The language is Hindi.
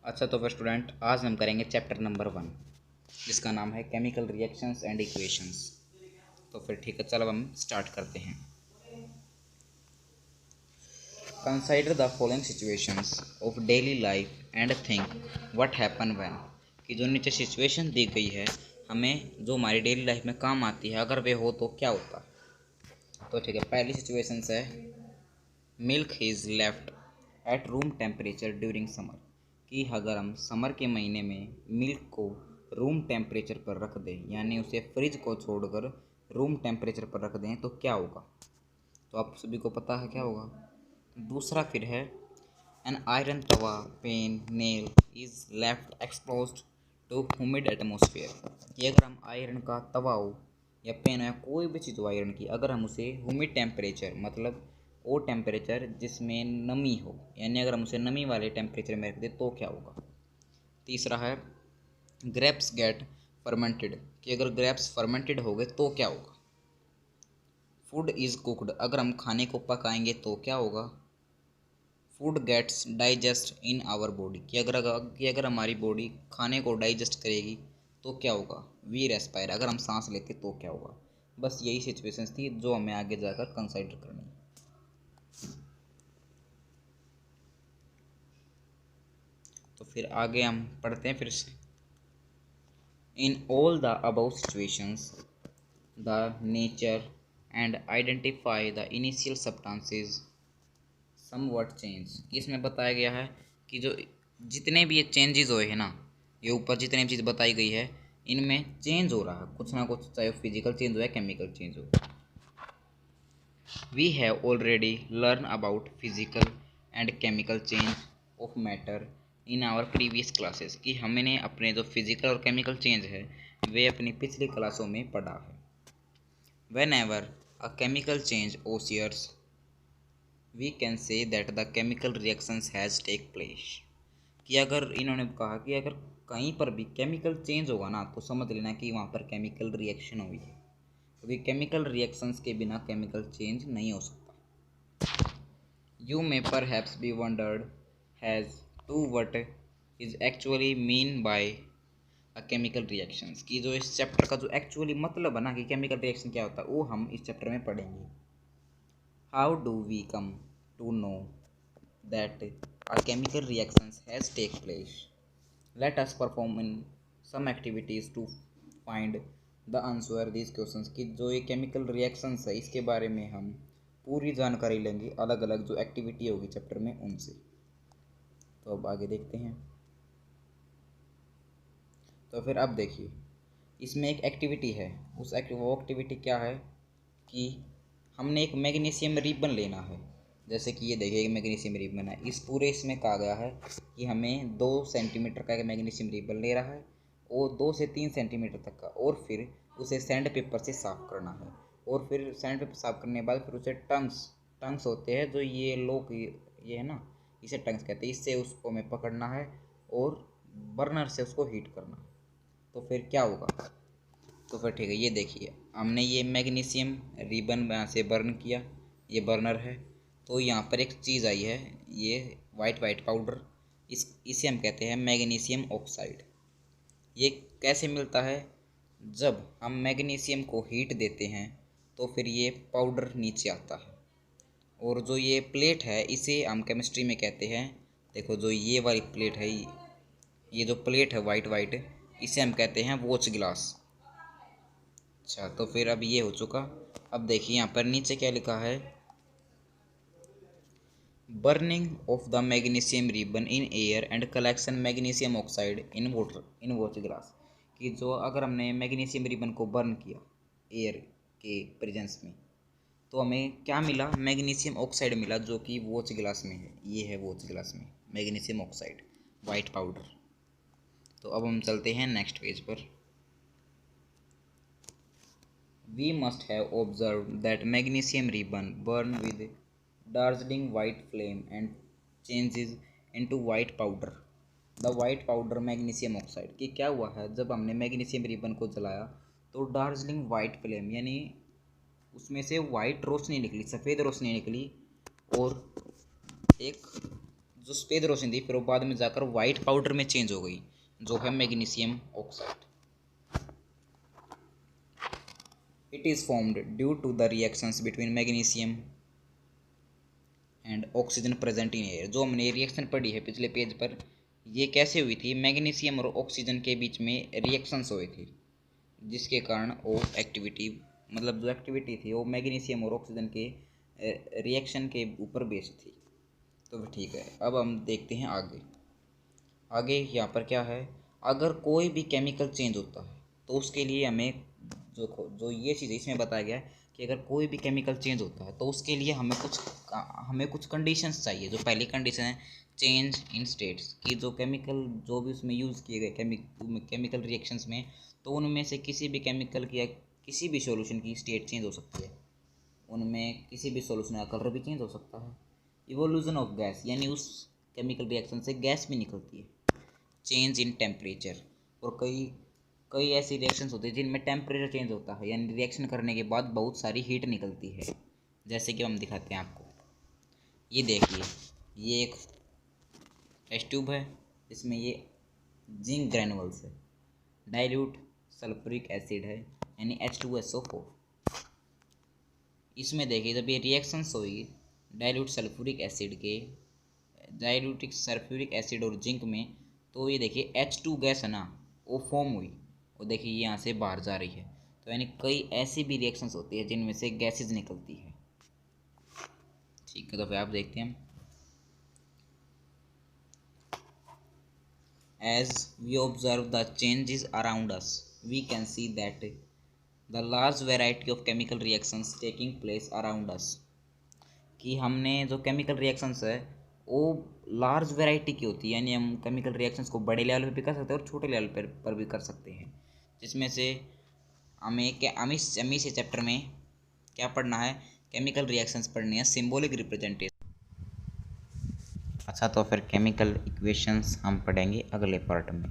अच्छा तो फिर स्टूडेंट, आज हम करेंगे चैप्टर नंबर 1, जिसका नाम है केमिकल रिएक्शंस एंड इक्वेशंस। तो फिर ठीक है, चलो हम स्टार्ट करते हैं। Consider the following situations of daily life and think what happen when. कि जो नीचे सिचुएशन दी गई है हमें, जो हमारी डेली लाइफ में काम आती है, अगर वे हो तो क्या होता। तो ठीक है, पहली सिचुएशंस है milk is left at room temperature during summer. कि अगर हम समर के महीने में मिल्क को रूम टेम्परेचर पर रख दें, यानी उसे फ्रिज को छोड़कर रूम टेम्परेचर पर रख दें, तो क्या होगा। तो आप सभी को पता है क्या होगा। दूसरा फिर है एन आयरन तवा pan nail is left exposed to humid atmosphere. कि अगर हम आयरन का तवा हो या पेन हो या कोई भी चीज़ हो आयरन की, अगर हम उसे ह्यूमिड टेम्परेचर मतलब वो टेम्परेचर जिसमें नमी हो, यानी अगर हम उसे नमी वाले टेम्परेचर में रख दें तो क्या होगा। तीसरा है ग्रेप्स गेट फर्मेंटेड। कि अगर ग्रेप्स फर्मेंटेड हो गए तो क्या होगा। Food is cooked. अगर हम खाने को पकाएंगे तो क्या होगा। Food gets digest in our body. कि अगर हमारी बॉडी खाने को डाइजेस्ट करेगी तो क्या होगा। We respire. अगर हम सांस लेते तो क्या होगा। बस यही सिचुएशंस थी जो हमें आगे जाकर कंसिडर करनी है। तो फिर आगे हम पढ़ते हैं फिर से। In all the above situations the nature and identify the initial substances somewhat change. इसमें बताया गया है कि जो जितने भी ये चेंजेस हुए हैं ना, ये ऊपर जितने भी चीज़ बताई गई है, इनमें चेंज हो रहा है कुछ ना कुछ, चाहे फिजिकल चेंज हो या केमिकल चेंज हो। We have already learn about physical and chemical change of matter in our previous classes. कि हमने अपने जो फिजिकल और केमिकल चेंज है वे अपनी पिछली क्लासों में पढ़ा है। Whenever a chemical change occurs we can say that the chemical reactions has take place. कि अगर इन्होंने कहा कि अगर कहीं पर भी केमिकल चेंज होगा ना, तो समझ लेना कि वहाँ पर केमिकल रिएक्शन हुई है, क्योंकि केमिकल रिएक्शंस के बिना केमिकल चेंज नहीं हो सकता। You may perhaps be wondered as to what is actually mean by a chemical reactions। कि जो इस चैप्टर का जो एक्चुअली मतलब है ना कि केमिकल रिएक्शन क्या होता है, वो हम इस चैप्टर में पढ़ेंगे। How do we come to know that a chemical reactions has take place। let us perform in some activities to find the answer these questions। कि जो ये केमिकल रिएक्शंस है इसके बारे में हम पूरी जानकारी लेंगे अलग अलग जो एक्टिविटी होगी चैप्टर में उनसे। तो अब आगे देखते हैं। तो फिर अब देखिए, इसमें एक एक्टिविटी है, वो एक्टिविटी क्या है कि हमने एक मैग्नीशियम रिबन लेना है। जैसे कि ये देखिए, एक मैग्नीशियम रिबन है, इस पूरे इसमें कहा गया है कि हमें 2 सेंटीमीटर का एक मैग्नीशियम रिबन ले रहा है और 2 से 3 सेंटीमीटर तक का, और फिर उसे सैंड पेपर से साफ़ करना है। और फिर सैंड पेपर साफ़ करने के बाद फिर उसे टंग्स टंग्स होते हैं जो ये लोग, ये है ना, इसे टंग्स कहते हैं, इससे उसको हमें पकड़ना है और बर्नर से उसको हीट करना है। तो फिर क्या होगा। तो फिर ठीक है, ये देखिए हमने ये मैग्नीशियम रिबन यहाँ से बर्न किया, ये बर्नर है। तो यहाँ पर एक चीज़ आई है, ये वाइट वाइट पाउडर, इसे हम कहते हैं मैग्नीशियम ऑक्साइड। ये कैसे मिलता है, जब हम मैग्नीशियम को हीट देते हैं तो फिर ये पाउडर नीचे आता है। और जो ये प्लेट है इसे हम केमिस्ट्री में कहते हैं, देखो जो ये वाली प्लेट है, ये जो प्लेट है वाइट वाइट, इसे हम कहते हैं वॉच ग्लास। अच्छा तो फिर अब ये हो चुका। अब देखिए यहाँ पर नीचे क्या लिखा है, burning of the magnesium ribbon in air and collection magnesium oxide in water in watch glass. कि जो अगर हमने मैग्नीशियम रिबन को बर्न किया एयर के प्रेजेंस में, तो हमें क्या मिला, मैग्नीशियम ऑक्साइड मिला, जो कि वॉच ग्लास में है। ये है वॉच ग्लास में मैग्नीशियम ऑक्साइड वाइट पाउडर। तो अब हम चलते हैं नेक्स्ट पेज पर। We must have observed that magnesium ribbon burn with dazzling white flame and changes into white powder। The white powder magnesium oxide। कि क्या हुआ है, जब हमने मैग्नीशियम रिबन को जलाया तो डार्जिलिंग वाइट फ्लेम, यानी उसमें से वाइट रोशनी निकली, सफ़ेद रोशनी निकली, और एक जो सफ़ेद रोशनी थी फिर वो बाद में जाकर वाइट पाउडर में चेंज हो गई, जो है magnesium oxide. It is formed due to the reactions between magnesium and oxygen present in air. जो हमने रिएक्शन पढ़ी है पिछले पेज पर, ये कैसे हुई थी, मैग्नीशियम और ऑक्सीजन के बीच में रिएक्शंस हुए थे, जिसके कारण वो एक्टिविटी, मतलब जो एक्टिविटी थी वो मैग्नीशियम और ऑक्सीजन के रिएक्शन के ऊपर बेस्ड थी। तो ठीक है, अब हम देखते हैं आगे। आगे यहाँ पर क्या है, अगर कोई भी केमिकल चेंज होता है तो उसके लिए हमें जो ये चीज़ इसमें बताया गया है कि अगर कोई भी केमिकल चेंज होता है तो उसके लिए हमें कुछ कंडीशंस चाहिए। जो पहली कंडीशन है चेंज इन स्टेट्स, कि जो केमिकल जो भी उसमें यूज़ किए गए केमिकल रिएक्शंस में, तो उनमें से किसी भी केमिकल की या किसी भी सॉल्यूशन की स्टेट चेंज हो सकती है। उनमें किसी भी सॉल्यूशन का कलर भी चेंज हो सकता है। इवोल्यूशन ऑफ गैस, यानी उस केमिकल रिएक्शन से गैस भी निकलती है। चेंज इन टेम्परेचर, और कई कई ऐसी रिएक्शंस होती है जिनमें टेम्परेचर चेंज होता है, यानी रिएक्शन करने के बाद बहुत सारी हीट निकलती है। जैसे कि हम दिखाते हैं आपको, ये देखिए, ये एक टेस्ट ट्यूब है, इसमें ये जिंक ग्रैनुअल्स है, डाइल्यूट सल्फ्यूरिक एसिड है यानी H2SO4। इसमें देखिए जब ये रिएक्शंस होगी डाइल्यूट सल्फ्यूरिक एसिड और जिंक में, तो ये देखिए H2 गैस है ना, वो फॉर्म हुई, वो देखिए ये यहाँ से बाहर जा रही है। तो यानी कई ऐसी भी रिएक्शंस होती है जिनमें से गैसेज निकलती है। ठीक है, तो फिर आप देखते हैं, as we observe the changes around us we can see that the large variety of chemical reactions taking place around us. कि हमने जो केमिकल रिएक्शंस है वो लार्ज वैरायटी की होती है, यानी हम केमिकल रिएक्शंस को बड़े लेवल पे भी कर सकते हैं और छोटे लेवल पर भी कर सकते हैं। जिसमें से हमें इस चैप्टर में क्या पढ़ना है, केमिकल रिएक्शंस पढ़नी है, सिंबॉलिक रिप्रेजेंटेशन। अच्छा, तो फिर केमिकल इक्वेशंस हम पढ़ेंगे अगले पार्ट में।